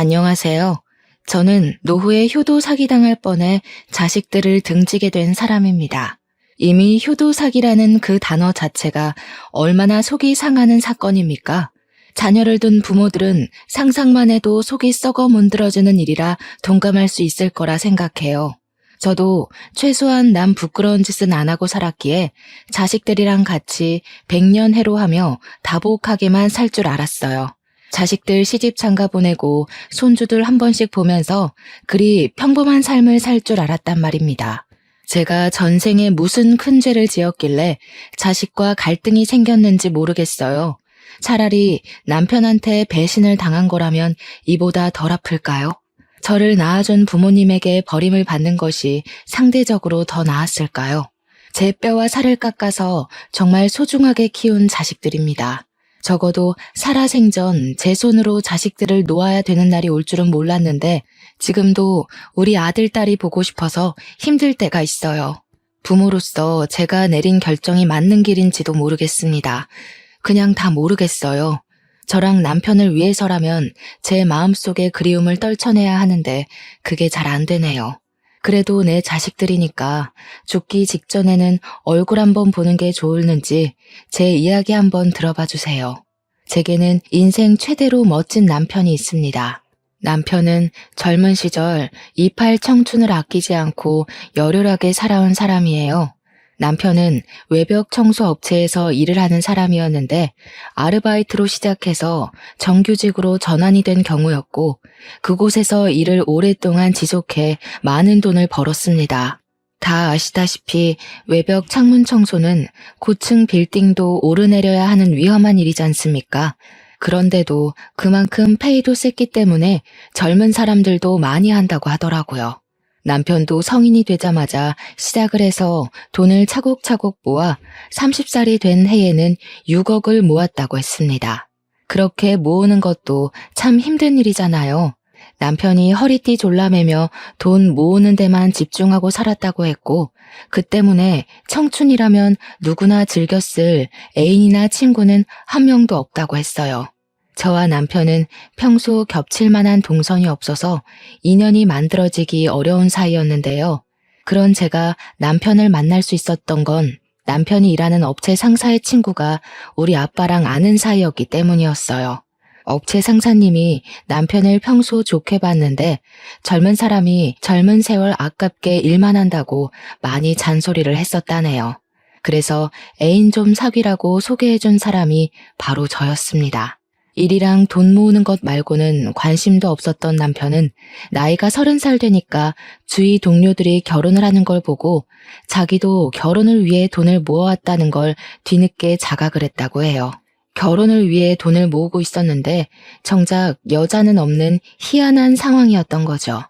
안녕하세요. 저는 노후에 효도 사기당할 뻔해 자식들을 등지게 된 사람입니다. 이미 효도 사기라는 그 단어 자체가 얼마나 속이 상하는 사건입니까? 자녀를 둔 부모들은 상상만 해도 속이 썩어 문드러지는 일이라 동감할 수 있을 거라 생각해요. 저도 최소한 남 부끄러운 짓은 안 하고 살았기에 자식들이랑 같이 백년해로하며 다복하게만 살 줄 알았어요. 자식들 시집 장가 보내고 손주들 한 번씩 보면서 그리 평범한 삶을 살 줄 알았단 말입니다. 제가 전생에 무슨 큰 죄를 지었길래 자식과 갈등이 생겼는지 모르겠어요. 차라리 남편한테 배신을 당한 거라면 이보다 덜 아플까요? 저를 낳아준 부모님에게 버림을 받는 것이 상대적으로 더 나았을까요? 제 뼈와 살을 깎아서 정말 소중하게 키운 자식들입니다. 적어도 살아생전 제 손으로 자식들을 놓아야 되는 날이 올 줄은 몰랐는데 지금도 우리 아들, 딸이 보고 싶어서 힘들 때가 있어요. 부모로서 제가 내린 결정이 맞는 길인지도 모르겠습니다. 그냥 다 모르겠어요. 저랑 남편을 위해서라면 제 마음속의 그리움을 떨쳐내야 하는데 그게 잘 안 되네요. 그래도 내 자식들이니까 죽기 직전에는 얼굴 한번 보는 게 좋을는지 제 이야기 한번 들어봐 주세요. 제게는 인생 최대로 멋진 남편이 있습니다. 남편은 젊은 시절 이팔 청춘을 아끼지 않고 열혈하게 살아온 사람이에요. 남편은 외벽 청소 업체에서 일을 하는 사람이었는데 아르바이트로 시작해서 정규직으로 전환이 된 경우였고 그곳에서 일을 오랫동안 지속해 많은 돈을 벌었습니다. 다 아시다시피 외벽 창문 청소는 고층 빌딩도 오르내려야 하는 위험한 일이지 않습니까? 그런데도 그만큼 페이도 셌기 때문에 젊은 사람들도 많이 한다고 하더라고요. 남편도 성인이 되자마자 시작을 해서 돈을 차곡차곡 모아 30살이 된 해에는 6억을 모았다고 했습니다. 그렇게 모으는 것도 참 힘든 일이잖아요. 남편이 허리띠 졸라매며 돈 모으는 데만 집중하고 살았다고 했고 그 때문에 청춘이라면 누구나 즐겼을 애인이나 친구는 한 명도 없다고 했어요. 저와 남편은 평소 겹칠 만한 동선이 없어서 인연이 만들어지기 어려운 사이였는데요. 그런 제가 남편을 만날 수 있었던 건 남편이 일하는 업체 상사의 친구가 우리 아빠랑 아는 사이였기 때문이었어요. 업체 상사님이 남편을 평소 좋게 봤는데 젊은 사람이 젊은 세월 아깝게 일만 한다고 많이 잔소리를 했었다네요. 그래서 애인 좀 사귀라고 소개해준 사람이 바로 저였습니다. 일이랑 돈 모으는 것 말고는 관심도 없었던 남편은 나이가 30살 되니까 주위 동료들이 결혼을 하는 걸 보고 자기도 결혼을 위해 돈을 모아왔다는 걸 뒤늦게 자각을 했다고 해요. 결혼을 위해 돈을 모으고 있었는데 정작 여자는 없는 희한한 상황이었던 거죠.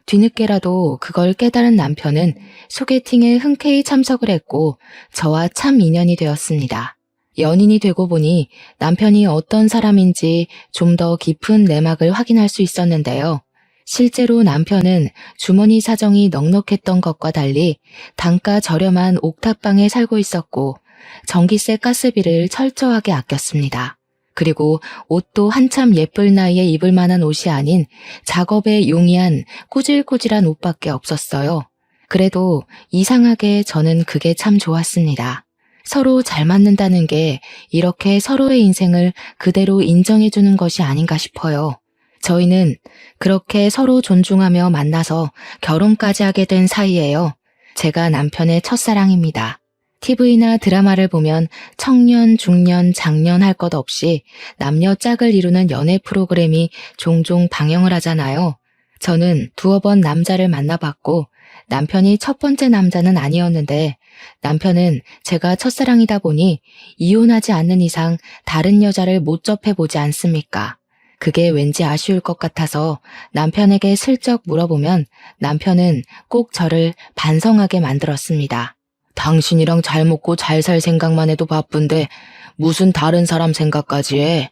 뒤늦게라도 그걸 깨달은 남편은 소개팅에 흔쾌히 참석을 했고 저와 참 인연이 되었습니다. 연인이 되고 보니 남편이 어떤 사람인지 좀 더 깊은 내막을 확인할 수 있었는데요. 실제로 남편은 주머니 사정이 넉넉했던 것과 달리 단가 저렴한 옥탑방에 살고 있었고 전기세 가스비를 철저하게 아꼈습니다. 그리고 옷도 한참 예쁠 나이에 입을 만한 옷이 아닌 작업에 용이한 꾸질꾸질한 옷밖에 없었어요. 그래도 이상하게 저는 그게 참 좋았습니다. 서로 잘 맞는다는 게 이렇게 서로의 인생을 그대로 인정해주는 것이 아닌가 싶어요. 저희는 그렇게 서로 존중하며 만나서 결혼까지 하게 된 사이예요. 제가 남편의 첫사랑입니다. TV나 드라마를 보면 청년, 중년, 장년 할 것 없이 남녀 짝을 이루는 연애 프로그램이 종종 방영을 하잖아요. 저는 두어 번 남자를 만나봤고 남편이 첫 번째 남자는 아니었는데 남편은 제가 첫사랑이다 보니 이혼하지 않는 이상 다른 여자를 못 접해보지 않습니까? 그게 왠지 아쉬울 것 같아서 남편에게 슬쩍 물어보면 남편은 꼭 저를 반성하게 만들었습니다. 당신이랑 잘 먹고 잘 살 생각만 해도 바쁜데 무슨 다른 사람 생각까지 해?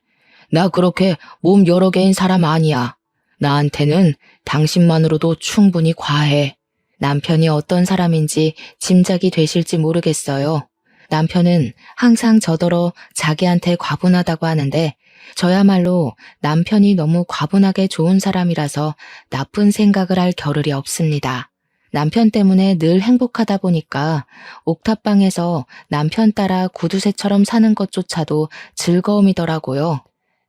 나 그렇게 몸 여러 개인 사람 아니야. 나한테는 당신만으로도 충분히 과해. 남편이 어떤 사람인지 짐작이 되실지 모르겠어요. 남편은 항상 저더러 자기한테 과분하다고 하는데 저야말로 남편이 너무 과분하게 좋은 사람이라서 나쁜 생각을 할 겨를이 없습니다. 남편 때문에 늘 행복하다 보니까 옥탑방에서 남편 따라 구두쇠처럼 사는 것조차도 즐거움이더라고요.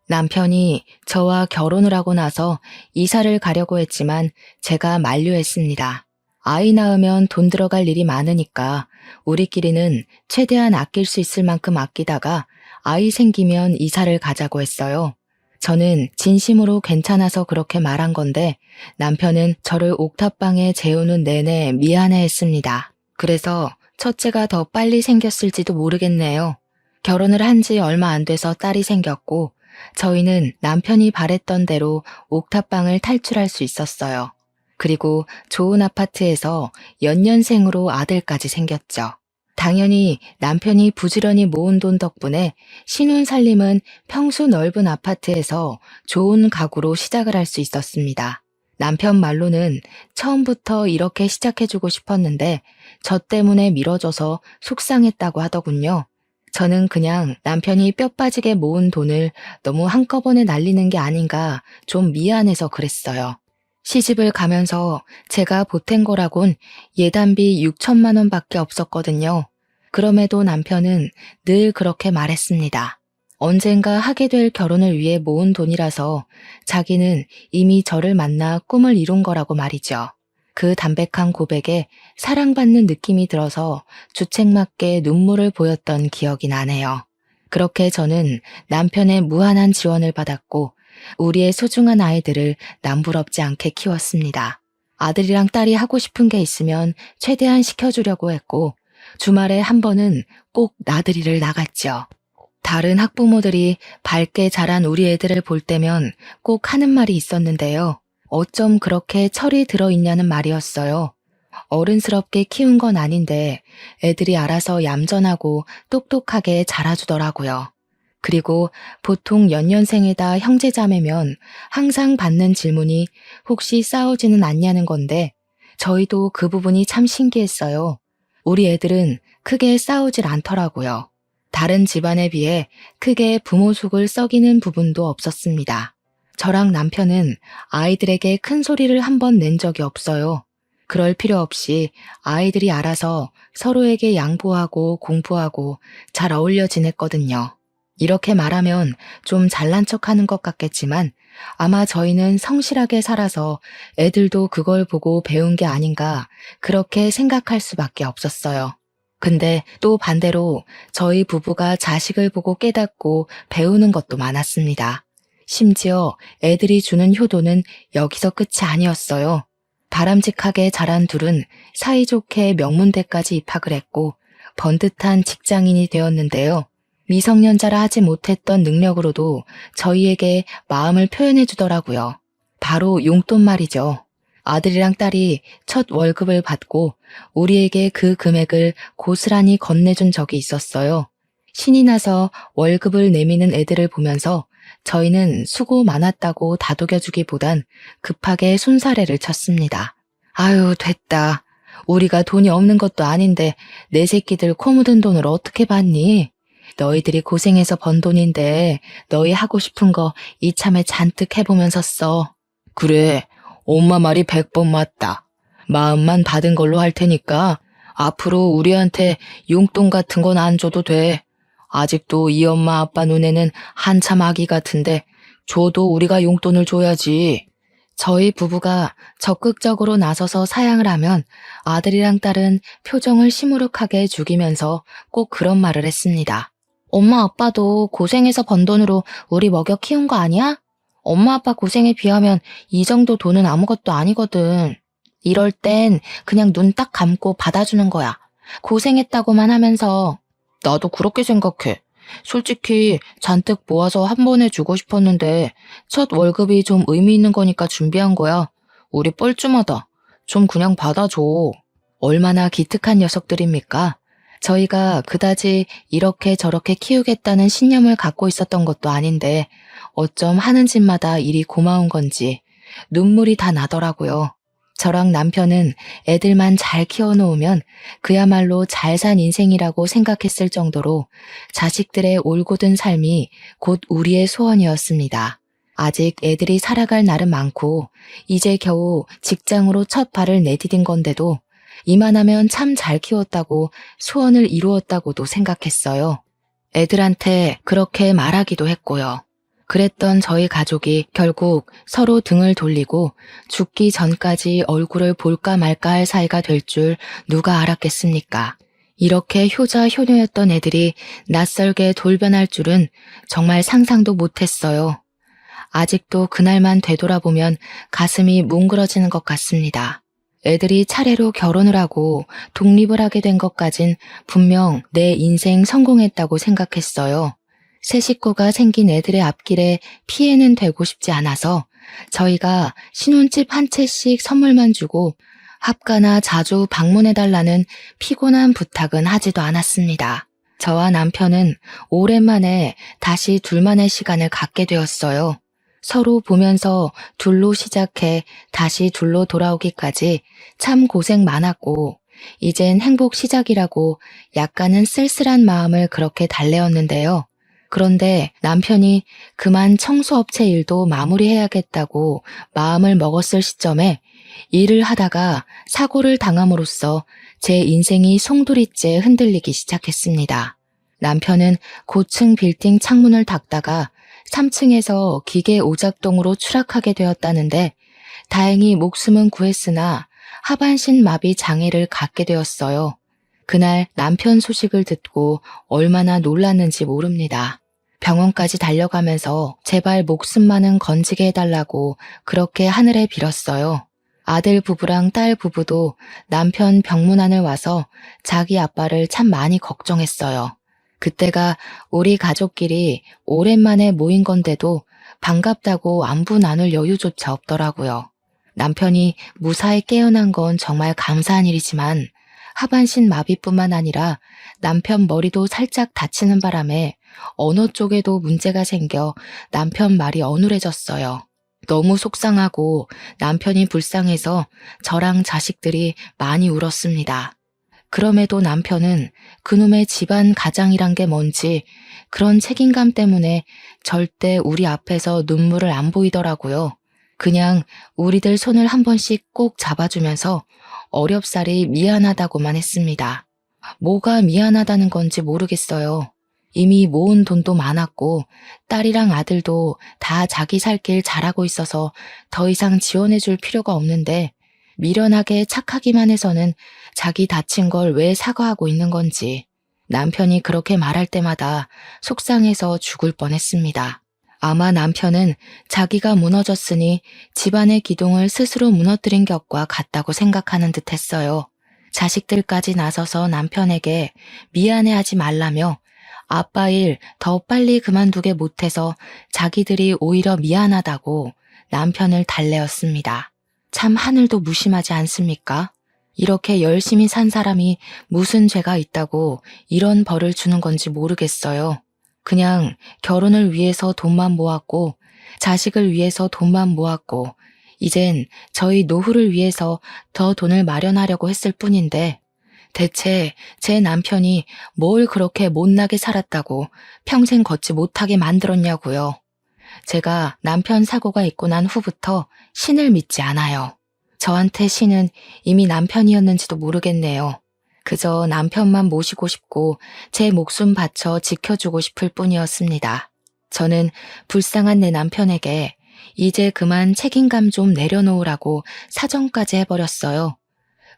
남편이 저와 결혼을 하고 나서 이사를 가려고 했지만 제가 만류했습니다. 아이 낳으면 돈 들어갈 일이 많으니까 우리끼리는 최대한 아낄 수 있을 만큼 아끼다가 아이 생기면 이사를 가자고 했어요. 저는 진심으로 괜찮아서 그렇게 말한 건데 남편은 저를 옥탑방에 재우는 내내 미안해했습니다. 그래서 첫째가 더 빨리 생겼을지도 모르겠네요. 결혼을 한 지 얼마 안 돼서 딸이 생겼고 저희는 남편이 바랬던 대로 옥탑방을 탈출할 수 있었어요. 그리고 좋은 아파트에서 연년생으로 아들까지 생겼죠. 당연히 남편이 부지런히 모은 돈 덕분에 신혼살림은 평수 넓은 아파트에서 좋은 가구로 시작을 할 수 있었습니다. 남편 말로는 처음부터 이렇게 시작해주고 싶었는데 저 때문에 미뤄져서 속상했다고 하더군요. 저는 그냥 남편이 뼈 빠지게 모은 돈을 너무 한꺼번에 날리는 게 아닌가 좀 미안해서 그랬어요. 시집을 가면서 제가 보탠 거라곤 예단비 6천만 원밖에 없었거든요. 그럼에도 남편은 늘 그렇게 말했습니다. 언젠가 하게 될 결혼을 위해 모은 돈이라서 자기는 이미 저를 만나 꿈을 이룬 거라고 말이죠. 그 담백한 고백에 사랑받는 느낌이 들어서 주책맞게 눈물을 보였던 기억이 나네요. 그렇게 저는 남편의 무한한 지원을 받았고 우리의 소중한 아이들을 남부럽지 않게 키웠습니다. 아들이랑 딸이 하고 싶은 게 있으면 최대한 시켜주려고 했고 주말에 한 번은 꼭 나들이를 나갔죠. 다른 학부모들이 밝게 자란 우리 애들을 볼 때면 꼭 하는 말이 있었는데요. 어쩜 그렇게 철이 들어있냐는 말이었어요. 어른스럽게 키운 건 아닌데 애들이 알아서 얌전하고 똑똑하게 자라주더라고요. 그리고 보통 연년생에다 형제자매면 항상 받는 질문이 혹시 싸우지는 않냐는 건데 저희도 그 부분이 참 신기했어요. 우리 애들은 크게 싸우질 않더라고요. 다른 집안에 비해 크게 부모 속을 썩이는 부분도 없었습니다. 저랑 남편은 아이들에게 큰 소리를 한 번 낸 적이 없어요. 그럴 필요 없이 아이들이 알아서 서로에게 양보하고 공부하고 잘 어울려 지냈거든요. 이렇게 말하면 좀 잘난 척하는 것 같겠지만 아마 저희는 성실하게 살아서 애들도 그걸 보고 배운 게 아닌가 그렇게 생각할 수밖에 없었어요. 근데 또 반대로 저희 부부가 자식을 보고 깨닫고 배우는 것도 많았습니다. 심지어 애들이 주는 효도는 여기서 끝이 아니었어요. 바람직하게 자란 둘은 사이좋게 명문대까지 입학을 했고 번듯한 직장인이 되었는데요. 미성년자라 하지 못했던 능력으로도 저희에게 마음을 표현해 주더라고요. 바로 용돈 말이죠. 아들이랑 딸이 첫 월급을 받고 우리에게 그 금액을 고스란히 건네준 적이 있었어요. 신이 나서 월급을 내미는 애들을 보면서 저희는 수고 많았다고 다독여주기보단 급하게 손사래를 쳤습니다. 아유, 됐다. 우리가 돈이 없는 것도 아닌데 내 새끼들 코 묻은 돈을 어떻게 받니? 너희들이 고생해서 번 돈인데 너희 하고 싶은 거 이참에 잔뜩 해보면서 써. 그래, 엄마 말이 100번 맞다. 마음만 받은 걸로 할 테니까 앞으로 우리한테 용돈 같은 건 안 줘도 돼. 아직도 이 엄마 아빠 눈에는 한참 아기 같은데 줘도 우리가 용돈을 줘야지. 저희 부부가 적극적으로 나서서 사양을 하면 아들이랑 딸은 표정을 시무룩하게 죽이면서 꼭 그런 말을 했습니다. 엄마 아빠도 고생해서 번 돈으로 우리 먹여 키운 거 아니야? 엄마 아빠 고생에 비하면 이 정도 돈은 아무것도 아니거든. 이럴 땐 그냥 눈 딱 감고 받아주는 거야. 고생했다고만 하면서. 나도 그렇게 생각해. 솔직히 잔뜩 모아서 한 번에 주고 싶었는데 첫 월급이 좀 의미 있는 거니까 준비한 거야. 우리 뻘쭘하다. 좀 그냥 받아줘. 얼마나 기특한 녀석들입니까? 저희가 그다지 이렇게 저렇게 키우겠다는 신념을 갖고 있었던 것도 아닌데 어쩜 하는 짓마다 일이 고마운 건지 눈물이 다 나더라고요. 저랑 남편은 애들만 잘 키워놓으면 그야말로 잘 산 인생이라고 생각했을 정도로 자식들의 올곧은 삶이 곧 우리의 소원이었습니다. 아직 애들이 살아갈 날은 많고 이제 겨우 직장으로 첫 발을 내디딘 건데도 이만하면 참 잘 키웠다고 소원을 이루었다고도 생각했어요. 애들한테 그렇게 말하기도 했고요. 그랬던 저희 가족이 결국 서로 등을 돌리고 죽기 전까지 얼굴을 볼까 말까 할 사이가 될 줄 누가 알았겠습니까? 이렇게 효자 효녀였던 애들이 낯설게 돌변할 줄은 정말 상상도 못했어요. 아직도 그날만 되돌아보면 가슴이 뭉그러지는 것 같습니다. 애들이 차례로 결혼을 하고 독립을 하게 된 것까진 분명 내 인생 성공했다고 생각했어요. 새 식구가 생긴 애들의 앞길에 피해는 되고 싶지 않아서 저희가 신혼집 한 채씩 선물만 주고 합가나 자주 방문해달라는 피곤한 부탁은 하지도 않았습니다. 저와 남편은 오랜만에 다시 둘만의 시간을 갖게 되었어요. 서로 보면서 둘로 시작해 다시 둘로 돌아오기까지 참 고생 많았고 이젠 행복 시작이라고 약간은 쓸쓸한 마음을 그렇게 달래었는데요. 그런데 남편이 그만 청소업체 일도 마무리해야겠다고 마음을 먹었을 시점에 일을 하다가 사고를 당함으로써 제 인생이 송두리째 흔들리기 시작했습니다. 남편은 고층 빌딩 창문을 닫다가 3층에서 기계 오작동으로 추락하게 되었다는데 다행히 목숨은 구했으나 하반신 마비 장애를 갖게 되었어요. 그날 남편 소식을 듣고 얼마나 놀랐는지 모릅니다. 병원까지 달려가면서 제발 목숨만은 건지게 해달라고 그렇게 하늘에 빌었어요. 아들 부부랑 딸 부부도 남편 병문안을 와서 자기 아빠를 참 많이 걱정했어요. 그때가 우리 가족끼리 오랜만에 모인 건데도 반갑다고 안부 나눌 여유조차 없더라고요. 남편이 무사히 깨어난 건 정말 감사한 일이지만 하반신 마비뿐만 아니라 남편 머리도 살짝 다치는 바람에 언어 쪽에도 문제가 생겨 남편 말이 어눌해졌어요. 너무 속상하고 남편이 불쌍해서 저랑 자식들이 많이 울었습니다. 그럼에도 남편은 그놈의 집안 가장이란 게 뭔지 그런 책임감 때문에 절대 우리 앞에서 눈물을 안 보이더라고요. 그냥 우리들 손을 한 번씩 꼭 잡아주면서 어렵사리 미안하다고만 했습니다. 뭐가 미안하다는 건지 모르겠어요. 이미 모은 돈도 많았고 딸이랑 아들도 다 자기 살 길 잘하고 있어서 더 이상 지원해줄 필요가 없는데 미련하게 착하기만 해서는 자기 다친 걸 왜 사과하고 있는 건지 남편이 그렇게 말할 때마다 속상해서 죽을 뻔했습니다. 아마 남편은 자기가 무너졌으니 집안의 기둥을 스스로 무너뜨린 격과 같다고 생각하는 듯 했어요. 자식들까지 나서서 남편에게 미안해하지 말라며 아빠 일 더 빨리 그만두게 못해서 자기들이 오히려 미안하다고 남편을 달래었습니다. 참 하늘도 무심하지 않습니까? 이렇게 열심히 산 사람이 무슨 죄가 있다고 이런 벌을 주는 건지 모르겠어요. 그냥 결혼을 위해서 돈만 모았고 자식을 위해서 돈만 모았고 이젠 저희 노후를 위해서 더 돈을 마련하려고 했을 뿐인데 대체 제 남편이 뭘 그렇게 못나게 살았다고 평생 걷지 못하게 만들었냐고요. 제가 남편 사고가 있고 난 후부터 신을 믿지 않아요. 저한테 신은 이미 남편이었는지도 모르겠네요. 그저 남편만 모시고 싶고 제 목숨 바쳐 지켜주고 싶을 뿐이었습니다. 저는 불쌍한 내 남편에게 이제 그만 책임감 좀 내려놓으라고 사정까지 해버렸어요.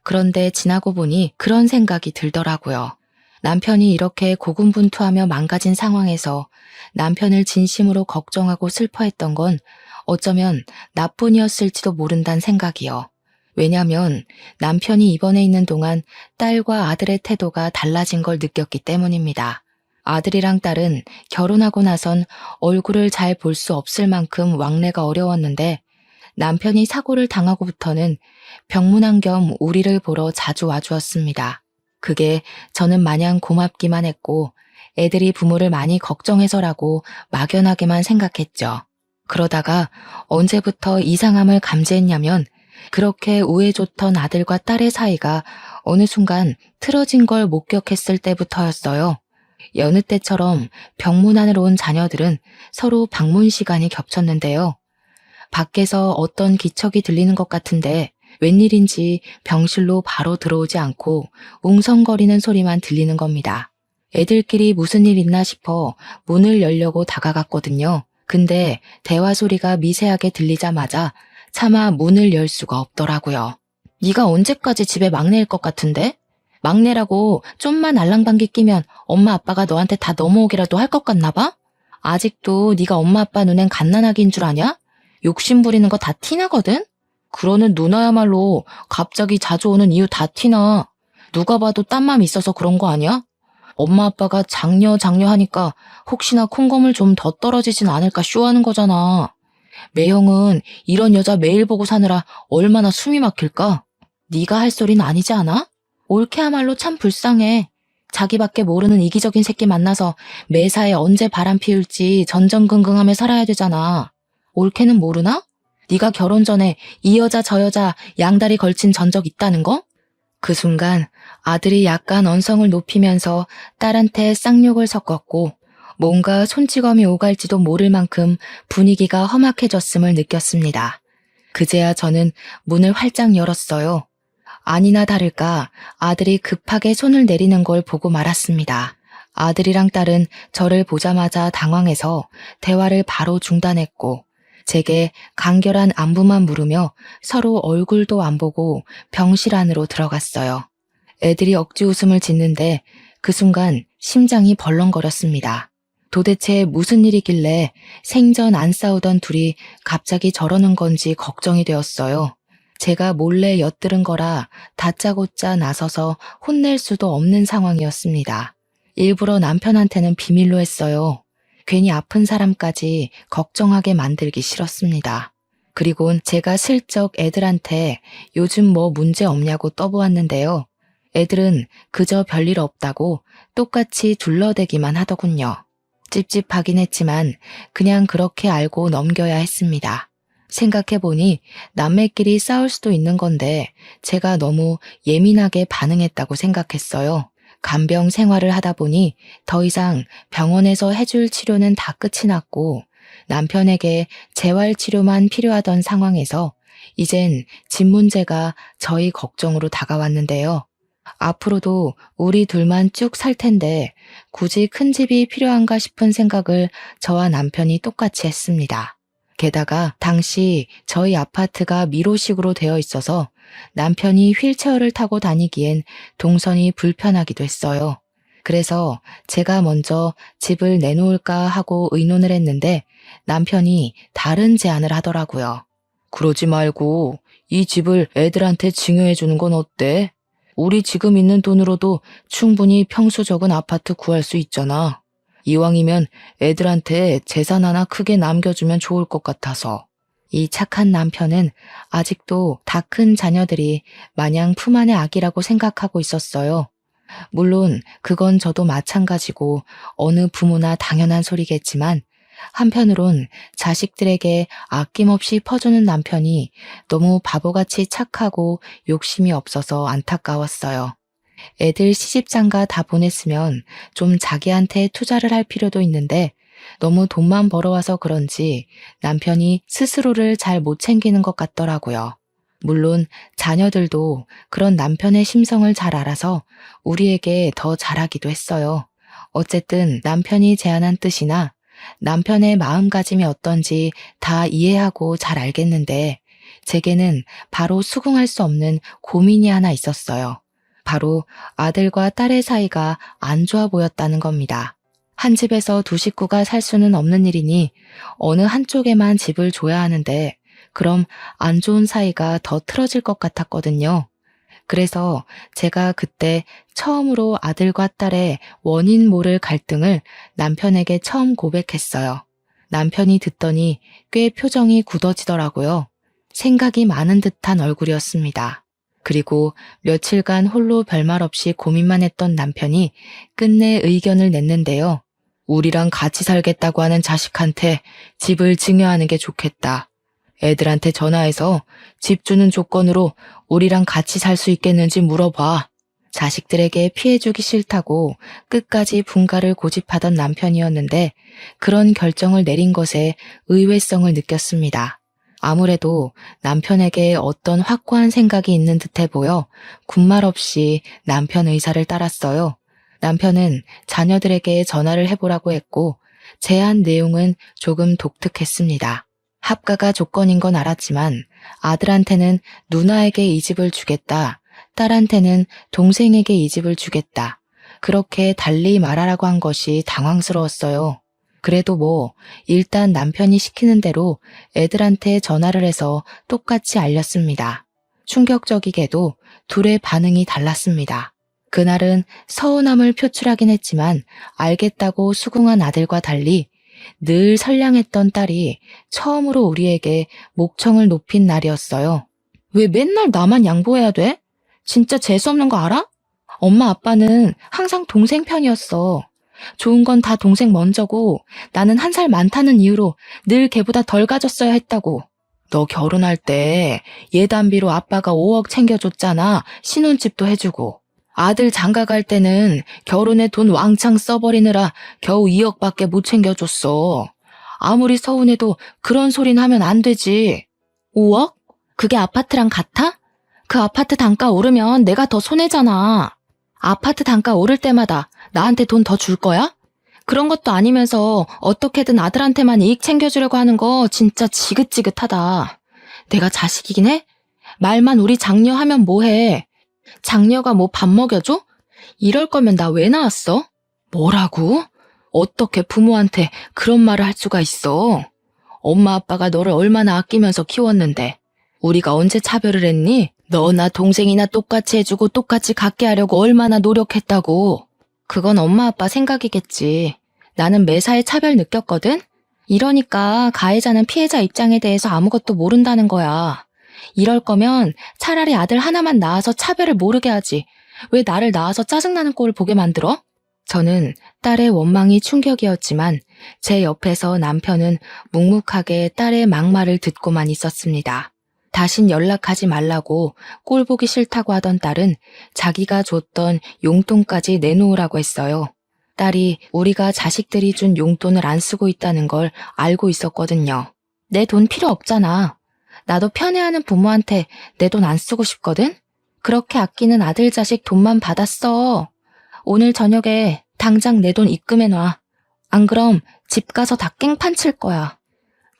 그런데 지나고 보니 그런 생각이 들더라고요. 남편이 이렇게 고군분투하며 망가진 상황에서 남편을 진심으로 걱정하고 슬퍼했던 건 어쩌면 나뿐이었을지도 모른다는 생각이요. 왜냐면 남편이 입원해 있는 동안 딸과 아들의 태도가 달라진 걸 느꼈기 때문입니다. 아들이랑 딸은 결혼하고 나선 얼굴을 잘 볼 수 없을 만큼 왕래가 어려웠는데 남편이 사고를 당하고부터는 병문안 겸 우리를 보러 자주 와주었습니다. 그게 저는 마냥 고맙기만 했고 애들이 부모를 많이 걱정해서라고 막연하게만 생각했죠. 그러다가 언제부터 이상함을 감지했냐면 그렇게 우애좋던 아들과 딸의 사이가 어느 순간 틀어진 걸 목격했을 때부터였어요. 여느 때처럼 병문안으로 온 자녀들은 서로 방문 시간이 겹쳤는데요. 밖에서 어떤 기척이 들리는 것 같은데 웬일인지 병실로 바로 들어오지 않고 웅성거리는 소리만 들리는 겁니다. 애들끼리 무슨 일 있나 싶어 문을 열려고 다가갔거든요. 근데 대화 소리가 미세하게 들리자마자 차마 문을 열 수가 없더라고요. 네가 언제까지 집에 막내일 것 같은데? 막내라고 좀만 알랑방귀 끼면 엄마 아빠가 너한테 다 넘어오기라도 할 것 같나 봐? 아직도 네가 엄마 아빠 눈엔 갓난아기인 줄 아냐? 욕심 부리는 거 다 티나거든? 그러는 누나야말로 갑자기 자주 오는 이유 다 티나. 누가 봐도 딴 맘 있어서 그런 거 아니야? 엄마 아빠가 장녀 하니까 혹시나 콩고물 좀 더 떨어지진 않을까 쇼하는 거잖아. 매형은 이런 여자 매일 보고 사느라 얼마나 숨이 막힐까? 네가 할 소린 아니지 않아? 올케야말로 참 불쌍해. 자기밖에 모르는 이기적인 새끼 만나서 매사에 언제 바람 피울지 전전긍긍하며 살아야 되잖아. 올케는 모르나? 네가 결혼 전에 이 여자 저 여자 양다리 걸친 전적 있다는 거? 그 순간 아들이 약간 언성을 높이면서 딸한테 쌍욕을 섞었고 뭔가 손찌검이 오갈지도 모를 만큼 분위기가 험악해졌음을 느꼈습니다. 그제야 저는 문을 활짝 열었어요. 아니나 다를까 아들이 급하게 손을 내리는 걸 보고 말았습니다. 아들이랑 딸은 저를 보자마자 당황해서 대화를 바로 중단했고 제게 간결한 안부만 물으며 서로 얼굴도 안 보고 병실 안으로 들어갔어요. 애들이 억지 웃음을 짓는데 그 순간 심장이 벌렁거렸습니다. 도대체 무슨 일이길래 생전 안 싸우던 둘이 갑자기 저러는 건지 걱정이 되었어요. 제가 몰래 엿들은 거라 다짜고짜 나서서 혼낼 수도 없는 상황이었습니다. 일부러 남편한테는 비밀로 했어요. 괜히 아픈 사람까지 걱정하게 만들기 싫었습니다. 그리곤 제가 슬쩍 애들한테 요즘 뭐 문제 없냐고 떠보았는데요. 애들은 그저 별일 없다고 똑같이 둘러대기만 하더군요. 찝찝하긴 했지만 그냥 그렇게 알고 넘겨야 했습니다. 생각해보니 남매끼리 싸울 수도 있는 건데 제가 너무 예민하게 반응했다고 생각했어요. 간병 생활을 하다 보니 더 이상 병원에서 해줄 치료는 다 끝이 났고 남편에게 재활치료만 필요하던 상황에서 이젠 집 문제가 저희 걱정으로 다가왔는데요. 앞으로도 우리 둘만 쭉 살 텐데 굳이 큰 집이 필요한가 싶은 생각을 저와 남편이 똑같이 했습니다. 게다가 당시 저희 아파트가 미로식으로 되어 있어서 남편이 휠체어를 타고 다니기엔 동선이 불편하기도 했어요. 그래서 제가 먼저 집을 내놓을까 하고 의논을 했는데 남편이 다른 제안을 하더라고요. 그러지 말고 이 집을 애들한테 증여해 주는 건 어때? 우리 지금 있는 돈으로도 충분히 평수 적은 아파트 구할 수 있잖아. 이왕이면 애들한테 재산 하나 크게 남겨주면 좋을 것 같아서. 이 착한 남편은 아직도 다 큰 자녀들이 마냥 품 안의 아기라고 생각하고 있었어요. 물론 그건 저도 마찬가지고 어느 부모나 당연한 소리겠지만 한편으론 자식들에게 아낌없이 퍼주는 남편이 너무 바보같이 착하고 욕심이 없어서 안타까웠어요. 애들 시집장가 다 보냈으면 좀 자기한테 투자를 할 필요도 있는데 너무 돈만 벌어와서 그런지 남편이 스스로를 잘 못 챙기는 것 같더라고요. 물론 자녀들도 그런 남편의 심성을 잘 알아서 우리에게 더 잘하기도 했어요. 어쨌든 남편이 제안한 뜻이나 남편의 마음가짐이 어떤지 다 이해하고 잘 알겠는데 제게는 바로 수긍할 수 없는 고민이 하나 있었어요. 바로 아들과 딸의 사이가 안 좋아 보였다는 겁니다. 한 집에서 두 식구가 살 수는 없는 일이니 어느 한쪽에만 집을 줘야 하는데 그럼 안 좋은 사이가 더 틀어질 것 같았거든요. 그래서 제가 그때 처음으로 아들과 딸의 원인 모를 갈등을 남편에게 처음 고백했어요. 남편이 듣더니 꽤 표정이 굳어지더라고요. 생각이 많은 듯한 얼굴이었습니다. 그리고 며칠간 홀로 별말 없이 고민만 했던 남편이 끝내 의견을 냈는데요. 우리랑 같이 살겠다고 하는 자식한테 집을 증여하는 게 좋겠다. 애들한테 전화해서 집 주는 조건으로 우리랑 같이 살 수 있겠는지 물어봐. 자식들에게 피해주기 싫다고 끝까지 분가를 고집하던 남편이었는데 그런 결정을 내린 것에 의외성을 느꼈습니다. 아무래도 남편에게 어떤 확고한 생각이 있는 듯해 보여 군말 없이 남편 의사를 따랐어요. 남편은 자녀들에게 전화를 해보라고 했고 제안 내용은 조금 독특했습니다. 합가가 조건인 건 알았지만 아들한테는 누나에게 이 집을 주겠다. 딸한테는 동생에게 이 집을 주겠다. 그렇게 달리 말하라고 한 것이 당황스러웠어요. 그래도 일단 남편이 시키는 대로 애들한테 전화를 해서 똑같이 알렸습니다. 충격적이게도 둘의 반응이 달랐습니다. 그날은 서운함을 표출하긴 했지만 알겠다고 수긍한 아들과 달리 늘 선량했던 딸이 처음으로 우리에게 목청을 높인 날이었어요. 왜 맨날 나만 양보해야 돼? 진짜 재수없는 거 알아? 엄마 아빠는 항상 동생 편이었어. 좋은 건 다 동생 먼저고 나는 1살 많다는 이유로 늘 걔보다 덜 가졌어야 했다고. 너 결혼할 때 예단비로 아빠가 5억 챙겨줬잖아. 신혼집도 해주고. 아들 장가 갈 때는 결혼에 돈 왕창 써버리느라 겨우 2억밖에 못 챙겨줬어. 아무리 서운해도 그런 소린 하면 안 되지. 5억? 그게 아파트랑 같아? 그 아파트 단가 오르면 내가 더 손해잖아. 아파트 단가 오를 때마다 나한테 돈 더 줄 거야? 그런 것도 아니면서 어떻게든 아들한테만 이익 챙겨주려고 하는 거 진짜 지긋지긋하다. 내가 자식이긴 해? 말만 우리 장녀 하면 뭐해? 장녀가 밥 먹여줘? 이럴 거면 나 왜 낳았어? 뭐라고? 어떻게 부모한테 그런 말을 할 수가 있어? 엄마 아빠가 너를 얼마나 아끼면서 키웠는데 우리가 언제 차별을 했니? 너나 동생이나 똑같이 해주고 똑같이 갖게 하려고 얼마나 노력했다고. 그건 엄마 아빠 생각이겠지. 나는 매사에 차별 느꼈거든? 이러니까 가해자는 피해자 입장에 대해서 아무것도 모른다는 거야. 이럴 거면 차라리 아들 하나만 낳아서 차별을 모르게 하지. 왜 나를 낳아서 짜증나는 꼴을 보게 만들어? 저는 딸의 원망이 충격이었지만 제 옆에서 남편은 묵묵하게 딸의 막말을 듣고만 있었습니다. 다신 연락하지 말라고 꼴 보기 싫다고 하던 딸은 자기가 줬던 용돈까지 내놓으라고 했어요. 딸이 우리가 자식들이 준 용돈을 안 쓰고 있다는 걸 알고 있었거든요. 내 돈 필요 없잖아. 나도 편애하는 부모한테 내 돈 안 쓰고 싶거든? 그렇게 아끼는 아들 자식 돈만 받았어. 오늘 저녁에 당장 내 돈 입금해놔. 안 그럼 집 가서 다 깽판 칠 거야.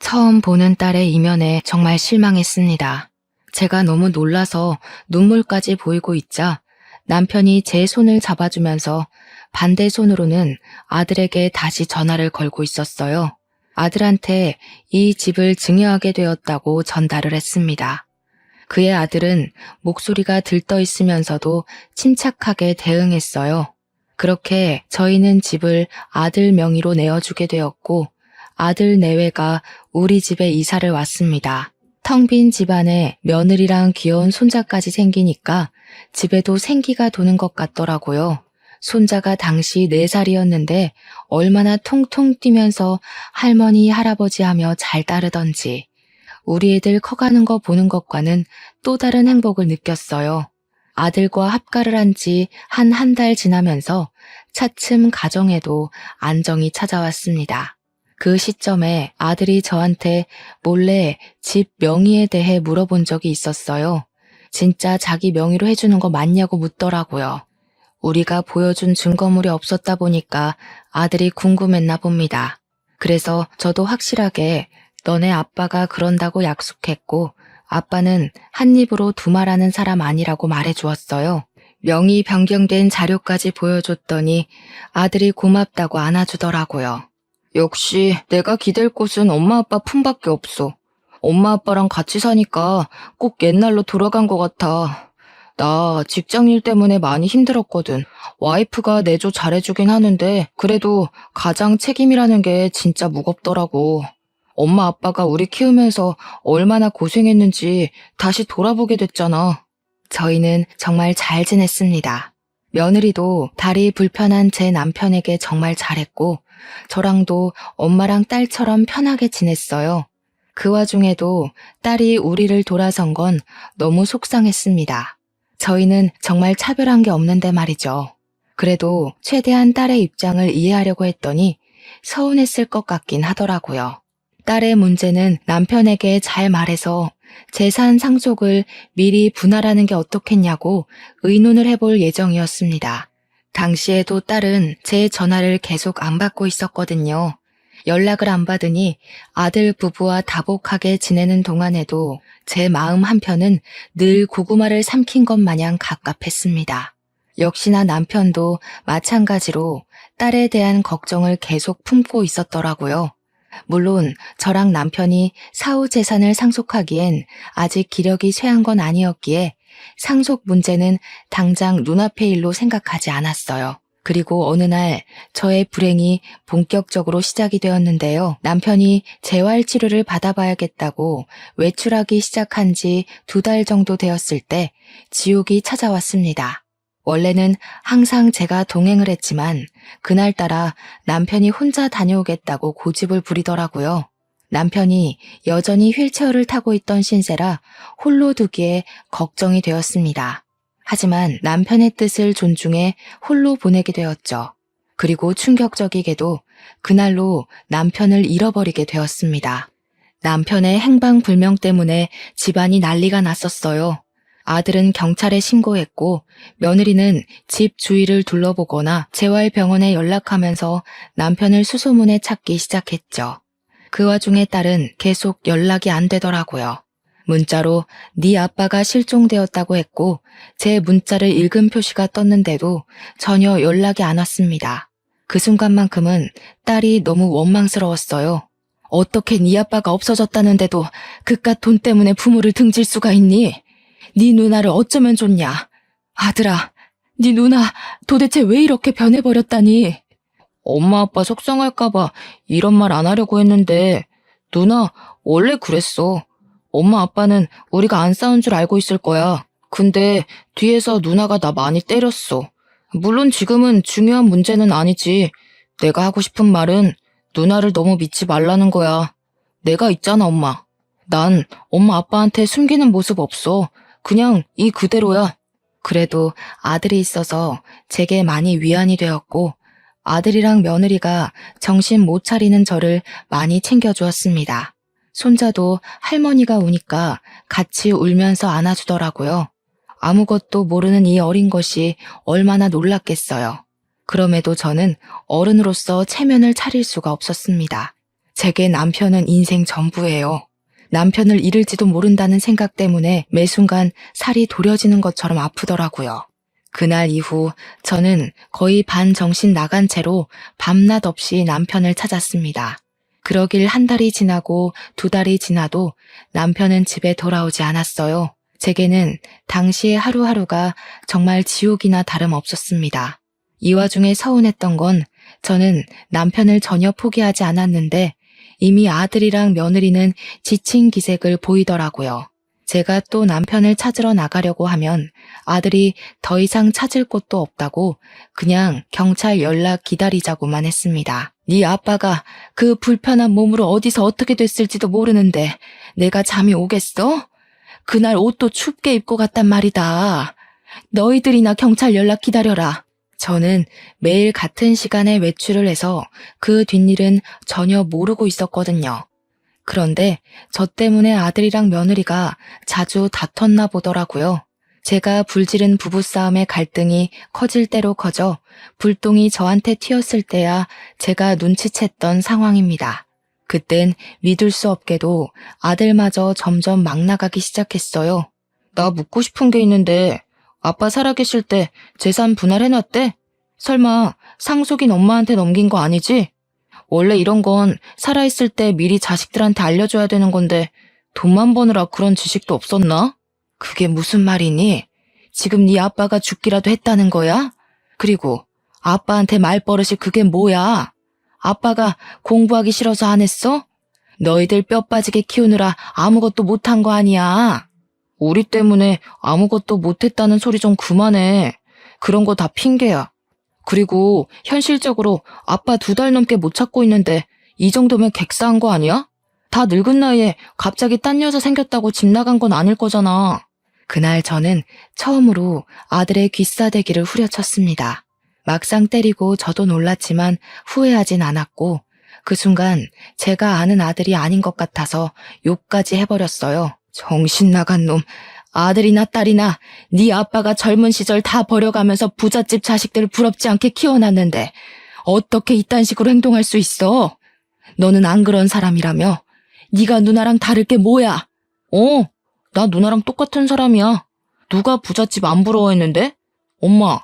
처음 보는 딸의 이면에 정말 실망했습니다. 제가 너무 놀라서 눈물까지 보이고 있자 남편이 제 손을 잡아주면서 반대 손으로는 아들에게 다시 전화를 걸고 있었어요. 아들한테 이 집을 증여하게 되었다고 전달을 했습니다. 그의 아들은 목소리가 들떠 있으면서도 침착하게 대응했어요. 그렇게 저희는 집을 아들 명의로 내어주게 되었고 아들 내외가 우리 집에 이사를 왔습니다. 텅 빈 집안에 며느리랑 귀여운 손자까지 생기니까 집에도 생기가 도는 것 같더라고요. 손자가 당시 4살이었는데 얼마나 통통 뛰면서 할머니, 할아버지 하며 잘 따르던지 우리 애들 커가는 거 보는 것과는 또 다른 행복을 느꼈어요. 아들과 합가를 한 지 한 달 지나면서 차츰 가정에도 안정이 찾아왔습니다. 그 시점에 아들이 저한테 몰래 집 명의에 대해 물어본 적이 있었어요. 진짜 자기 명의로 해주는 거 맞냐고 묻더라고요. 우리가 보여준 증거물이 없었다 보니까 아들이 궁금했나 봅니다. 그래서 저도 확실하게 너네 아빠가 그런다고 약속했고 아빠는 한 입으로 두말하는 사람 아니라고 말해주었어요. 명의 변경된 자료까지 보여줬더니 아들이 고맙다고 안아주더라고요. 역시 내가 기댈 곳은 엄마 아빠 품밖에 없어. 엄마 아빠랑 같이 사니까 꼭 옛날로 돌아간 것 같아. 나 직장일 때문에 많이 힘들었거든. 와이프가 내조 잘해주긴 하는데 그래도 가장 책임이라는 게 진짜 무겁더라고. 엄마 아빠가 우리 키우면서 얼마나 고생했는지 다시 돌아보게 됐잖아. 저희는 정말 잘 지냈습니다. 며느리도 다리 불편한 제 남편에게 정말 잘했고 저랑도 엄마랑 딸처럼 편하게 지냈어요. 그 와중에도 딸이 우리를 돌아선 건 너무 속상했습니다. 저희는 정말 차별한 게 없는데 말이죠. 그래도 최대한 딸의 입장을 이해하려고 했더니 서운했을 것 같긴 하더라고요. 딸의 문제는 남편에게 잘 말해서 재산 상속을 미리 분할하는 게 어떻겠냐고 의논을 해볼 예정이었습니다. 당시에도 딸은 제 전화를 계속 안 받고 있었거든요. 연락을 안 받으니 아들 부부와 다복하게 지내는 동안에도 제 마음 한편은 늘 고구마를 삼킨 것 마냥 갑갑했습니다. 역시나 남편도 마찬가지로 딸에 대한 걱정을 계속 품고 있었더라고요. 물론 저랑 남편이 사후 재산을 상속하기엔 아직 기력이 쇠한 건 아니었기에 상속 문제는 당장 눈앞의 일로 생각하지 않았어요. 그리고 어느 날 저의 불행이 본격적으로 시작이 되었는데요. 남편이 재활 치료를 받아봐야겠다고 외출하기 시작한 지 2달 정도 되었을 때 지옥이 찾아왔습니다. 원래는 항상 제가 동행을 했지만 그날따라 남편이 혼자 다녀오겠다고 고집을 부리더라고요. 남편이 여전히 휠체어를 타고 있던 신세라 홀로 두기에 걱정이 되었습니다. 하지만 남편의 뜻을 존중해 홀로 보내게 되었죠. 그리고 충격적이게도 그날로 남편을 잃어버리게 되었습니다. 남편의 행방불명 때문에 집안이 난리가 났었어요. 아들은 경찰에 신고했고 며느리는 집 주위를 둘러보거나 재활병원에 연락하면서 남편을 수소문에 찾기 시작했죠. 그 와중에 딸은 계속 연락이 안 되더라고요. 문자로 네 아빠가 실종되었다고 했고 제 문자를 읽은 표시가 떴는데도 전혀 연락이 안 왔습니다. 그 순간만큼은 딸이 너무 원망스러웠어요. 어떻게 네 아빠가 없어졌다는데도 그깟 돈 때문에 부모를 등질 수가 있니? 네 누나를 어쩌면 좋냐? 아들아, 네 누나 도대체 왜 이렇게 변해버렸다니? 엄마 아빠 속상할까봐 이런 말 안 하려고 했는데 누나 원래 그랬어. 엄마 아빠는 우리가 안 싸운 줄 알고 있을 거야. 근데 뒤에서 누나가 나 많이 때렸어. 물론 지금은 중요한 문제는 아니지. 내가 하고 싶은 말은 누나를 너무 믿지 말라는 거야. 내가 있잖아 엄마. 난 엄마 아빠한테 숨기는 모습 없어. 그냥 이 그대로야. 그래도 아들이 있어서 제게 많이 위안이 되었고 아들이랑 며느리가 정신 못 차리는 저를 많이 챙겨주었습니다. 손자도 할머니가 우니까 같이 울면서 안아주더라고요. 아무것도 모르는 이 어린 것이 얼마나 놀랐겠어요. 그럼에도 저는 어른으로서 체면을 차릴 수가 없었습니다. 제게 남편은 인생 전부예요. 남편을 잃을지도 모른다는 생각 때문에 매 순간 살이 도려지는 것처럼 아프더라고요. 그날 이후 저는 거의 반정신 나간 채로 밤낮 없이 남편을 찾았습니다. 그러길 1달이 지나고 2달이 지나도 남편은 집에 돌아오지 않았어요. 제게는 당시의 하루하루가 정말 지옥이나 다름없었습니다. 이 와중에 서운했던 건 저는 남편을 전혀 포기하지 않았는데 이미 아들이랑 며느리는 지친 기색을 보이더라고요. 제가 또 남편을 찾으러 나가려고 하면 아들이 더 이상 찾을 곳도 없다고 그냥 경찰 연락 기다리자고만 했습니다. 네 아빠가 그 불편한 몸으로 어디서 어떻게 됐을지도 모르는데 내가 잠이 오겠어? 그날 옷도 춥게 입고 갔단 말이다. 너희들이나 경찰 연락 기다려라. 저는 매일 같은 시간에 외출을 해서 그 뒷일은 전혀 모르고 있었거든요. 그런데 저 때문에 아들이랑 며느리가 자주 다퉜나 보더라고요. 제가 불지른 부부싸움의 갈등이 커질 대로 커져 불똥이 저한테 튀었을 때야 제가 눈치챘던 상황입니다. 그땐 믿을 수 없게도 아들마저 점점 막 나가기 시작했어요. 나 묻고 싶은 게 있는데 아빠 살아계실 때 재산 분할해놨대? 설마 상속인 엄마한테 넘긴 거 아니지? 원래 이런 건 살아있을 때 미리 자식들한테 알려줘야 되는 건데 돈만 버느라 그런 지식도 없었나? 그게 무슨 말이니? 지금 네 아빠가 죽기라도 했다는 거야? 그리고 아빠한테 말버릇이 그게 뭐야? 아빠가 공부하기 싫어서 안 했어? 너희들 뼈 빠지게 키우느라 아무것도 못한 거 아니야. 우리 때문에 아무것도 못했다는 소리 좀 그만해. 그런 거 다 핑계야. 그리고 현실적으로 아빠 2달 넘게 못 찾고 있는데 이 정도면 객사한 거 아니야? 다 늙은 나이에 갑자기 딴 여자 생겼다고 집 나간 건 아닐 거잖아. 그날 저는 처음으로 아들의 귀싸대기를 후려쳤습니다. 막상 때리고 저도 놀랐지만 후회하진 않았고 그 순간 제가 아는 아들이 아닌 것 같아서 욕까지 해버렸어요. 정신 나간 놈. 아들이나 딸이나 네 아빠가 젊은 시절 다 버려가면서 부잣집 자식들 부럽지 않게 키워놨는데 어떻게 이딴 식으로 행동할 수 있어? 너는 안 그런 사람이라며? 네가 누나랑 다를 게 뭐야? 나 누나랑 똑같은 사람이야. 누가 부잣집 안 부러워했는데? 엄마,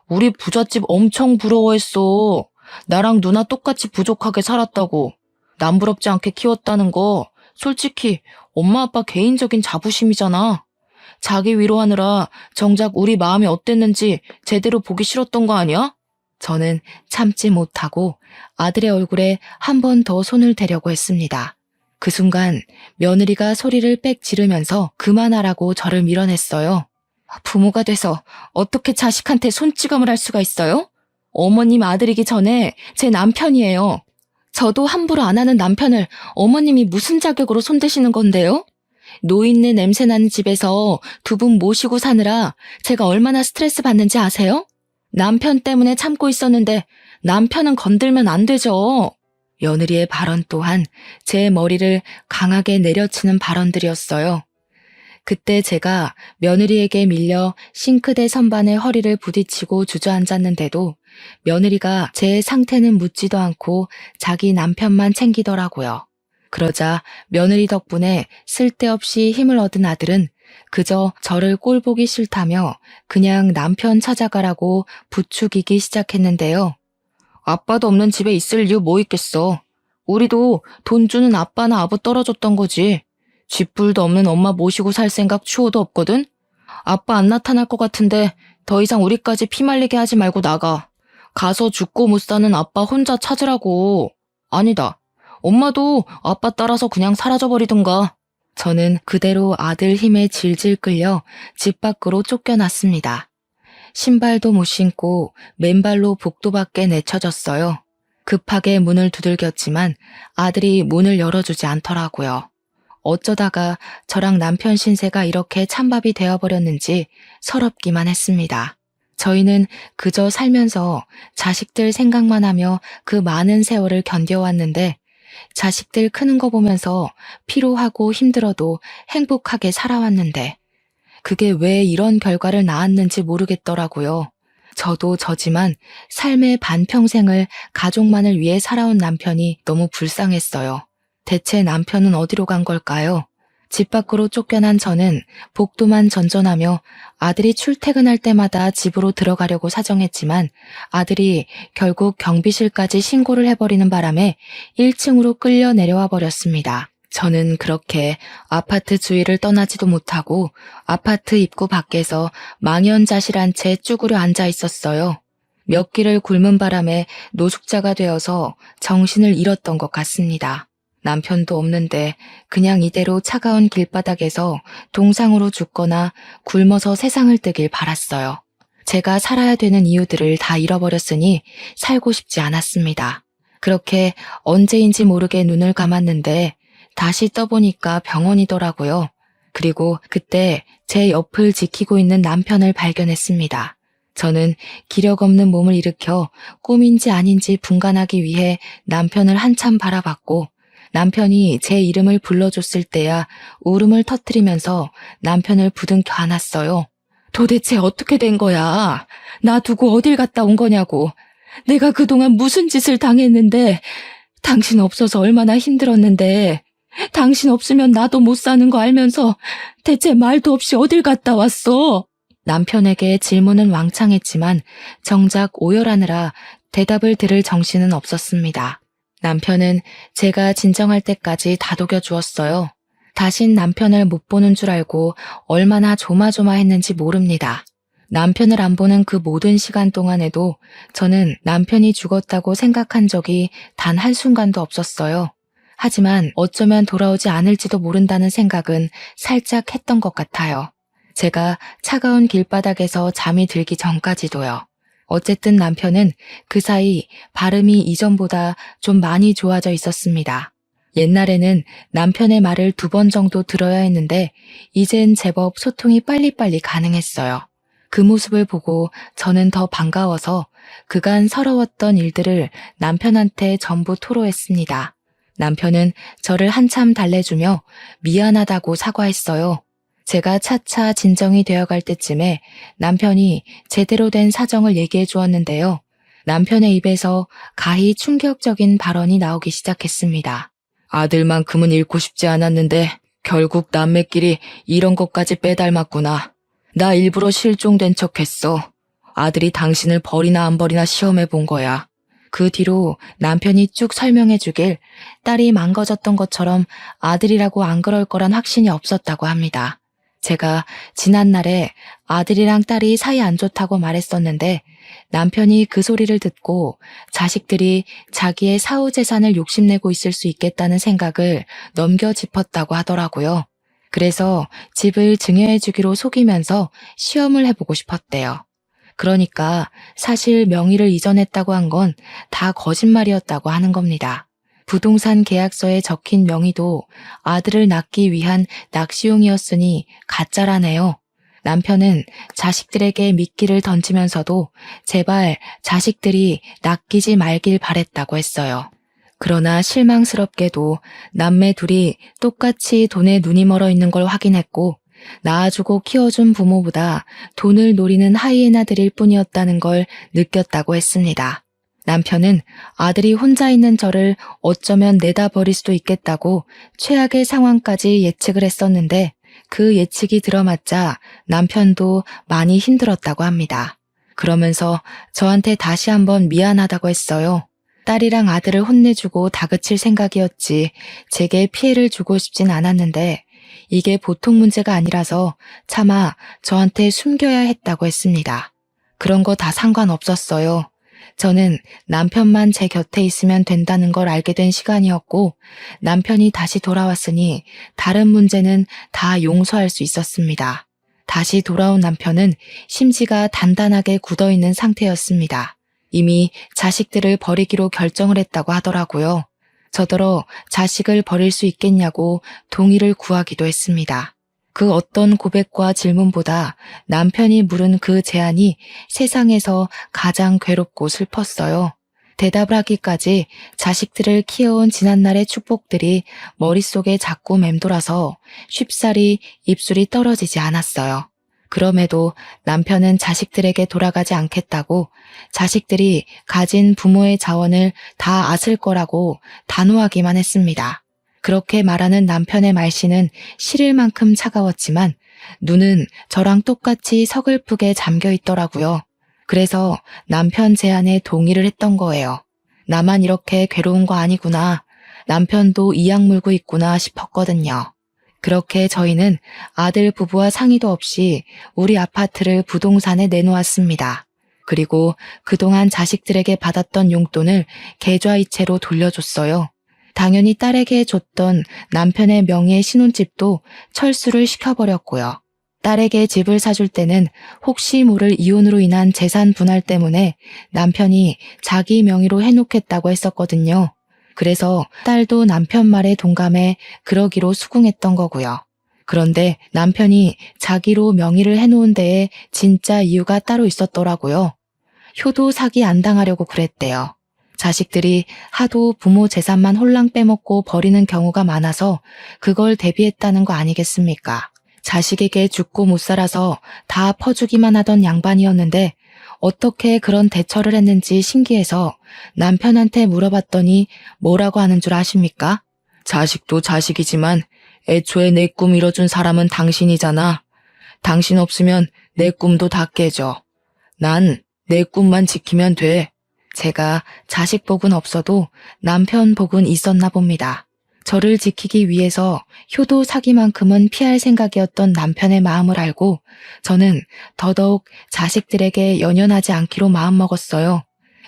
우리 부잣집 엄청 부러워했어. 나랑 누나 똑같이 부족하게 살았다고. 남 부럽지 않게 키웠다는 거 솔직히 엄마 아빠 개인적인 자부심이잖아. 자기 위로하느라 정작 우리 마음이 어땠는지 제대로 보기 싫었던 거 아니야? 저는 참지 못하고 아들의 얼굴에 한 번 더 손을 대려고 했습니다. 그 순간 며느리가 소리를 빽 지르면서 그만하라고 저를 밀어냈어요. 부모가 돼서 어떻게 자식한테 손찌검을 할 수가 있어요? 어머님 아들이기 전에 제 남편이에요. 저도 함부로 안 하는 남편을 어머님이 무슨 자격으로 손대시는 건데요? 노인네 냄새나는 집에서 두 분 모시고 사느라 제가 얼마나 스트레스 받는지 아세요? 남편 때문에 참고 있었는데 남편은 건들면 안 되죠. 며느리의 발언 또한 제 머리를 강하게 내려치는 발언들이었어요. 그때 제가 며느리에게 밀려 싱크대 선반에 허리를 부딪히고 주저앉았는데도 며느리가 제 상태는 묻지도 않고 자기 남편만 챙기더라고요. 그러자 며느리 덕분에 쓸데없이 힘을 얻은 아들은 그저 저를 꼴보기 싫다며 그냥 남편 찾아가라고 부추기기 시작했는데요. 아빠도 없는 집에 있을 이유 뭐 있겠어. 우리도 돈 주는 아빠나 아부 떨어졌던 거지. 쥐뿔도 없는 엄마 모시고 살 생각 추호도 없거든? 아빠 안 나타날 것 같은데 더 이상 우리까지 피말리게 하지 말고 나가. 가서 죽고 못 사는 아빠 혼자 찾으라고. 아니다. 엄마도 아빠 따라서 그냥 사라져버리든가. 저는 그대로 아들 힘에 질질 끌려 집 밖으로 쫓겨났습니다. 신발도 못 신고 맨발로 복도 밖에 내쳐졌어요. 급하게 문을 두들겼지만 아들이 문을 열어주지 않더라고요. 어쩌다가 저랑 남편 신세가 이렇게 찬밥이 되어버렸는지 서럽기만 했습니다. 저희는 그저 살면서 자식들 생각만 하며 그 많은 세월을 견뎌왔는데 자식들 크는 거 보면서 피로하고 힘들어도 행복하게 살아왔는데 그게 왜 이런 결과를 낳았는지 모르겠더라고요. 저도 저지만 삶의 반평생을 가족만을 위해 살아온 남편이 너무 불쌍했어요. 대체 남편은 어디로 간 걸까요? 집 밖으로 쫓겨난 저는 복도만 전전하며 아들이 출퇴근할 때마다 집으로 들어가려고 사정했지만 아들이 결국 경비실까지 신고를 해버리는 바람에 1층으로 끌려 내려와 버렸습니다. 저는 그렇게 아파트 주위를 떠나지도 못하고 아파트 입구 밖에서 망연자실한 채 쭈그려 앉아 있었어요. 몇 끼를 굶은 바람에 노숙자가 되어서 정신을 잃었던 것 같습니다. 남편도 없는데 그냥 이대로 차가운 길바닥에서 동상으로 죽거나 굶어서 세상을 뜨길 바랐어요. 제가 살아야 되는 이유들을 다 잃어버렸으니 살고 싶지 않았습니다. 그렇게 언제인지 모르게 눈을 감았는데 다시 떠보니까 병원이더라고요. 그리고 그때 제 옆을 지키고 있는 남편을 발견했습니다. 저는 기력 없는 몸을 일으켜 꿈인지 아닌지 분간하기 위해 남편을 한참 바라봤고 남편이 제 이름을 불러줬을 때야 울음을 터뜨리면서 남편을 부둥켜 안았어요. 도대체 어떻게 된 거야? 나 두고 어딜 갔다 온 거냐고. 내가 그동안 무슨 짓을 당했는데 당신 없어서 얼마나 힘들었는데 당신 없으면 나도 못 사는 거 알면서 대체 말도 없이 어딜 갔다 왔어? 남편에게 질문은 왕창했지만 정작 오열하느라 대답을 들을 정신은 없었습니다. 남편은 제가 진정할 때까지 다독여 주었어요. 다신 남편을 못 보는 줄 알고 얼마나 조마조마했는지 모릅니다. 남편을 안 보는 그 모든 시간 동안에도 저는 남편이 죽었다고 생각한 적이 단 한순간도 없었어요. 하지만 어쩌면 돌아오지 않을지도 모른다는 생각은 살짝 했던 것 같아요. 제가 차가운 길바닥에서 잠이 들기 전까지도요. 어쨌든 남편은 그 사이 발음이 이전보다 좀 많이 좋아져 있었습니다. 옛날에는 남편의 말을 2번 정도 들어야 했는데 이젠 제법 소통이 빨리빨리 가능했어요. 그 모습을 보고 저는 더 반가워서 그간 서러웠던 일들을 남편한테 전부 토로했습니다. 남편은 저를 한참 달래주며 미안하다고 사과했어요. 제가 차차 진정이 되어갈 때쯤에 남편이 제대로 된 사정을 얘기해 주었는데요. 남편의 입에서 가히 충격적인 발언이 나오기 시작했습니다. 아들만큼은 잃고 싶지 않았는데 결국 남매끼리 이런 것까지 빼닮았구나. 나 일부러 실종된 척했어. 아들이 당신을 버리나 안 버리나 시험해 본 거야. 그 뒤로 남편이 쭉 설명해 주길 딸이 망가졌던 것처럼 아들이라고 안 그럴 거란 확신이 없었다고 합니다. 제가 지난날에 아들이랑 딸이 사이 안 좋다고 말했었는데 남편이 그 소리를 듣고 자식들이 자기의 사후 재산을 욕심내고 있을 수 있겠다는 생각을 넘겨 짚었다고 하더라고요. 그래서 집을 증여해 주기로 속이면서 시험을 해보고 싶었대요. 그러니까 사실 명의를 이전했다고 한 건 다 거짓말이었다고 하는 겁니다. 부동산 계약서에 적힌 명의도 아들을 낳기 위한 낚시용이었으니 가짜라네요. 남편은 자식들에게 미끼를 던지면서도 제발 자식들이 낚이지 말길 바랬다고 했어요. 그러나 실망스럽게도 남매 둘이 똑같이 돈에 눈이 멀어 있는 걸 확인했고 낳아주고 키워준 부모보다 돈을 노리는 하이에나들일 뿐이었다는 걸 느꼈다고 했습니다. 남편은 아들이 혼자 있는 저를 어쩌면 내다 버릴 수도 있겠다고 최악의 상황까지 예측을 했었는데 그 예측이 들어맞자 남편도 많이 힘들었다고 합니다. 그러면서 저한테 다시 한번 미안하다고 했어요. 딸이랑 아들을 혼내주고 다그칠 생각이었지 제게 피해를 주고 싶진 않았는데 이게 보통 문제가 아니라서 차마 저한테 숨겨야 했다고 했습니다. 그런 거 다 상관없었어요. 저는 남편만 제 곁에 있으면 된다는 걸 알게 된 시간이었고 남편이 다시 돌아왔으니 다른 문제는 다 용서할 수 있었습니다. 다시 돌아온 남편은 심지가 단단하게 굳어있는 상태였습니다. 이미 자식들을 버리기로 결정을 했다고 하더라고요. 저더러 자식을 버릴 수 있겠냐고 동의를 구하기도 했습니다. 그 어떤 고백과 질문보다 남편이 물은 그 제안이 세상에서 가장 괴롭고 슬펐어요. 대답을 하기까지 자식들을 키워온 지난날의 축복들이 머릿속에 자꾸 맴돌아서 쉽사리 입술이 떨어지지 않았어요. 그럼에도 남편은 자식들에게 돌아가지 않겠다고 자식들이 가진 부모의 자원을 다 앗을 거라고 단호하기만 했습니다. 그렇게 말하는 남편의 말씨는 시릴 만큼 차가웠지만 눈은 저랑 똑같이 서글프게 잠겨 있더라고요. 그래서 남편 제안에 동의를 했던 거예요. 나만 이렇게 괴로운 거 아니구나. 남편도 이악 물고 있구나 싶었거든요. 그렇게 저희는 아들 부부와 상의도 없이 우리 아파트를 부동산에 내놓았습니다. 그리고 그동안 자식들에게 받았던 용돈을 계좌이체로 돌려줬어요. 당연히 딸에게 줬던 남편의 명의의 신혼집도 철수를 시켜버렸고요. 딸에게 집을 사줄 때는 혹시 모를 이혼으로 인한 재산 분할 때문에 남편이 자기 명의로 해놓겠다고 했었거든요. 그래서 딸도 남편 말에 동감해 그러기로 수긍했던 거고요. 그런데 남편이 자기로 명의를 해놓은 데에 진짜 이유가 따로 있었더라고요. 효도 사기 안 당하려고 그랬대요. 자식들이 하도 부모 재산만 홀랑 빼먹고 버리는 경우가 많아서 그걸 대비했다는 거 아니겠습니까? 자식에게 죽고 못 살아서 다 퍼주기만 하던 양반이었는데 어떻게 그런 대처를 했는지 신기해서 남편한테 물어봤더니 뭐라고 하는 줄 아십니까? 자식도 자식이지만 애초에 내 꿈 이뤄준 사람은 당신이잖아. 당신 없으면 내 꿈도 다 깨져. 난 내 꿈만 지키면 돼. 제가 자식 복은 없어도 남편 복은 있었나 봅니다. 저를 지키기 위해서 효도 사기만큼은 피할 생각이었던 남편의 마음을 알고 저는 더더욱 자식들에게 연연하지 않기로 마음먹었어요.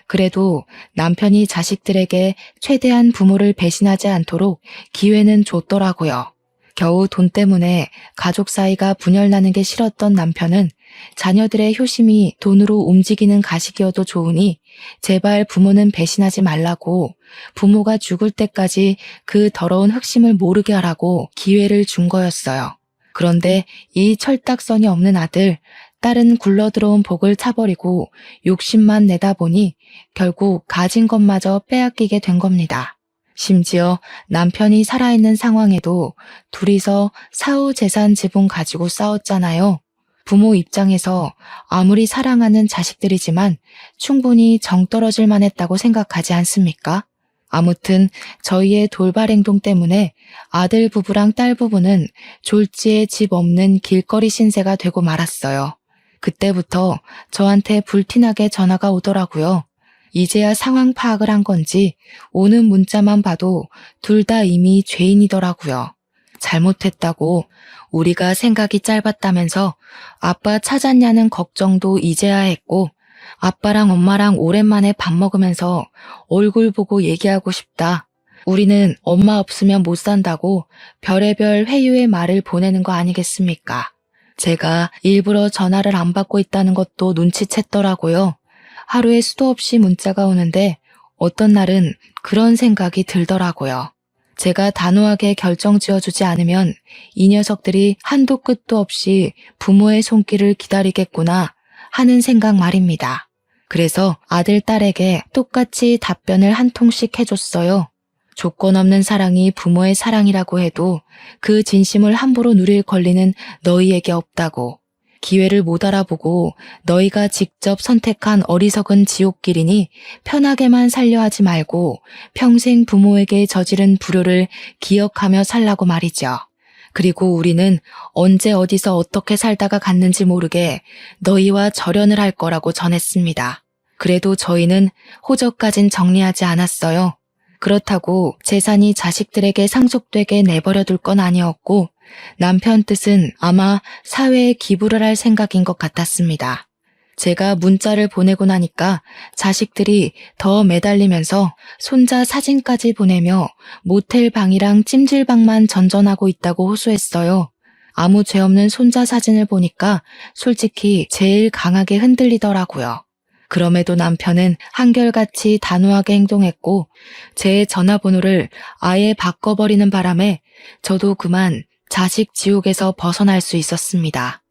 그래도 남편이 자식들에게 최대한 부모를 배신하지 않도록 기회는 줬더라고요. 겨우 돈 때문에 가족 사이가 분열나는 게 싫었던 남편은 자녀들의 효심이 돈으로 움직이는 가식이어도 좋으니 제발 부모는 배신하지 말라고, 부모가 죽을 때까지 그 더러운 흑심을 모르게 하라고 기회를 준 거였어요. 그런데 이 철딱선이 없는 아들, 딸은 굴러들어온 복을 차버리고 욕심만 내다 보니 결국 가진 것마저 빼앗기게 된 겁니다. 심지어 남편이 살아있는 상황에도 둘이서 사후 재산 지분 가지고 싸웠잖아요. 부모 입장에서 아무리 사랑하는 자식들이지만 충분히 정떨어질 만했다고 생각하지 않습니까? 아무튼 저희의 돌발 행동 때문에 아들 부부랑 딸 부부는 졸지에 집 없는 길거리 신세가 되고 말았어요. 그때부터 저한테 불티나게 전화가 오더라고요. 이제야 상황 파악을 한 건지 오는 문자만 봐도 둘 다 이미 죄인이더라고요. 잘못했다고, 우리가 생각이 짧았다면서 아빠 찾았냐는 걱정도 이제야 했고, 아빠랑 엄마랑 오랜만에 밥 먹으면서 얼굴 보고 얘기하고 싶다, 우리는 엄마 없으면 못 산다고 별의별 회유의 말을 보내는 거 아니겠습니까? 제가 일부러 전화를 안 받고 있다는 것도 눈치챘더라고요. 하루에 수도 없이 문자가 오는데 어떤 날은 그런 생각이 들더라고요. 제가 단호하게 결정 지어주지 않으면 이 녀석들이 한도 끝도 없이 부모의 손길을 기다리겠구나 하는 생각 말입니다. 그래서 아들, 딸에게 똑같이 답변을 한 통씩 해줬어요. 조건 없는 사랑이 부모의 사랑이라고 해도 그 진심을 함부로 누릴 권리는 너희에게 없다고. 기회를 못 알아보고 너희가 직접 선택한 어리석은 지옥길이니 편하게만 살려 하지 말고 평생 부모에게 저지른 불효를 기억하며 살라고 말이죠. 그리고 우리는 언제 어디서 어떻게 살다가 갔는지 모르게 너희와 절연을 할 거라고 전했습니다. 그래도 저희는 호적까진 정리하지 않았어요. 그렇다고 재산이 자식들에게 상속되게 내버려둘 건 아니었고, 남편 뜻은 아마 사회에 기부를 할 생각인 것 같았습니다. 제가 문자를 보내고 나니까 자식들이 더 매달리면서 손자 사진까지 보내며 모텔 방이랑 찜질방만 전전하고 있다고 호소했어요. 아무 죄 없는 손자 사진을 보니까 솔직히 제일 강하게 흔들리더라고요. 그럼에도 남편은 한결같이 단호하게 행동했고 제 전화번호를 아예 바꿔버리는 바람에 저도 그만 자식 지옥에서 벗어날 수 있었습니다.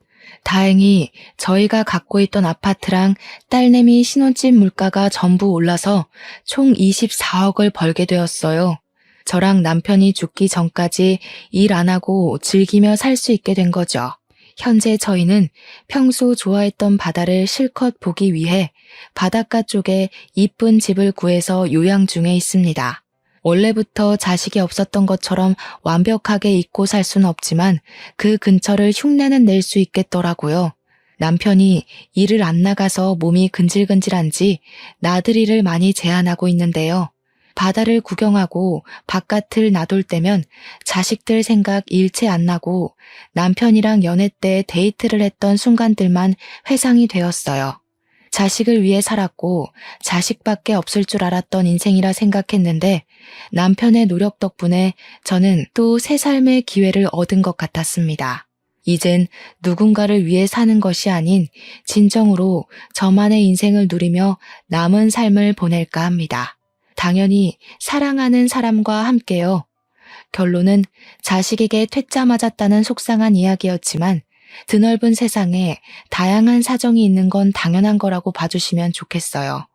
다행히 저희가 갖고 있던 아파트랑 딸내미 신혼집 물가가 전부 올라서 총 24억을 벌게 되었어요. 저랑 남편이 죽기 전까지 일 안 하고 즐기며 살 수 있게 된 거죠. 현재 저희는 평소 좋아했던 바다를 실컷 보기 위해 바닷가 쪽에 이쁜 집을 구해서 요양 중에 있습니다. 원래부터 자식이 없었던 것처럼 완벽하게 잊고 살 수는 없지만 그 근처를 흉내는 낼 수 있겠더라고요. 남편이 일을 안 나가서 몸이 근질근질한지 나들이를 많이 제한하고 있는데요. 바다를 구경하고 바깥을 나돌 때면 자식들 생각 일체 안 나고 남편이랑 연애 때 데이트를 했던 순간들만 회상이 되었어요. 자식을 위해 살았고 자식밖에 없을 줄 알았던 인생이라 생각했는데 남편의 노력 덕분에 저는 또 새 삶의 기회를 얻은 것 같았습니다. 이젠 누군가를 위해 사는 것이 아닌 진정으로 저만의 인생을 누리며 남은 삶을 보낼까 합니다. 당연히 사랑하는 사람과 함께요. 결론은 자식에게 퇴짜 맞았다는 속상한 이야기였지만 드넓은 세상에 다양한 사정이 있는 건 당연한 거라고 봐주시면 좋겠어요.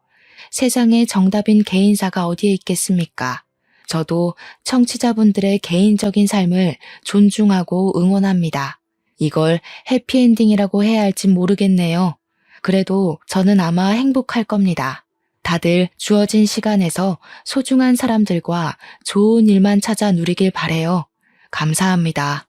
세상에 정답인 개인사가 어디에 있겠습니까? 저도 청취자분들의 개인적인 삶을 존중하고 응원합니다. 이걸 해피엔딩이라고 해야 할진 모르겠네요. 그래도 저는 아마 행복할 겁니다. 다들 주어진 시간에서 소중한 사람들과 좋은 일만 찾아 누리길 바래요. 감사합니다.